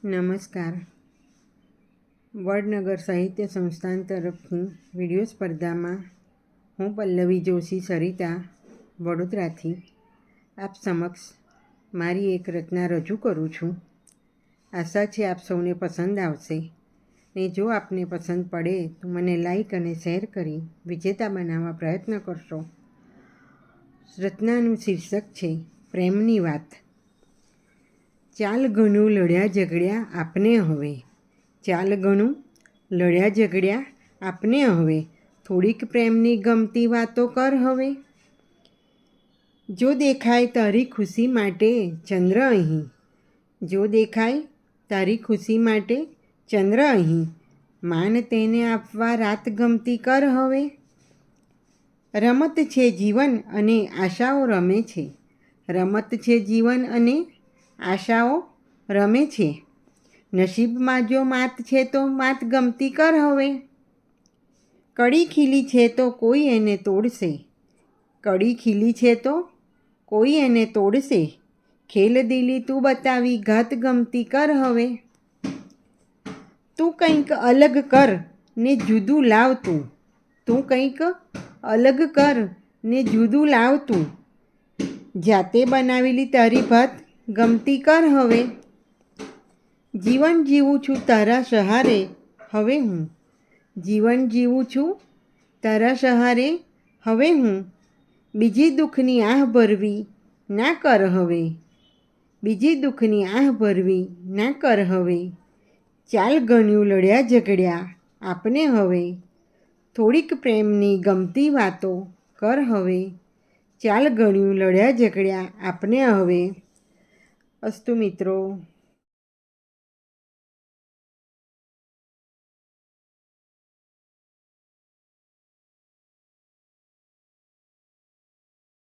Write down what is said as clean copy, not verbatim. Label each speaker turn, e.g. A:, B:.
A: નમસ્કાર. વડનગર સાહિત્ય સંસ્થાન તરફથી વિડીયો સ્પર્ધામાં હું પલ્લવી જોશી સરિતા વડોદરાથી આપ સમક્ષ મારી એક રચના રજૂ કરું છું. આશા છે આપ સૌને પસંદ આવશે ને જો આપને પસંદ પડે તો મને લાઈક અને શેર કરી વિજેતા બનાવવા પ્રયત્ન કરશો. રચનાનું શીર્ષક છે પ્રેમની વાત. ચાલ ઘણું લડ્યા ઝઘડ્યા આપને હવે, ચાલ ઘણું લડ્યા ઝઘડ્યા આપને હવે, થોડીક પ્રેમની ગમતી વાતો કર હવે. જો દેખાય તારી ખુશી માટે ચંદ્ર અહીં, જો દેખાય તારી ખુશી માટે ચંદ્ર અહીં, માન તેને આપવા રાત ગમતી કર હવે. રમત છે જીવન અને આશાઓ રમે છે, રમત છે જીવન અને આશાઓ રમે છે. નસીબમાં જો માત છે તો માત ગમતી કર હવે. કળી ખીલી છે તો કોઈ એને તોડશે, કળી ખીલી છે તો કોઈ એને તોડશે, ખેલદિલી તું બતાવી ઘાત ગમતી કર હવે. તું કંઈક અલગ કર ને જુદું લાવ તું, તું કંઈક અલગ કર ને જુદું લાવ તું, જાતે બનાવેલી તારી ભાત ગમતી કર હવે. જીવન જીવું છું તારા સહારે હવે હું, જીવન જીવું છું તારા સહારે હવે હું, બીજી દુઃખની આહ ભરવી ના કર હવે, બીજી દુઃખની આહ ભરવી ના કર હવે. ચાલ ઘણું લડ્યા ઝઘડ્યા આપને હવે, થોડીક પ્રેમની ગમતી વાતો કર હવે. ચાલ ઘણું લડ્યા ઝઘડ્યા આપને હવે. અસ્તુ મિત્રો.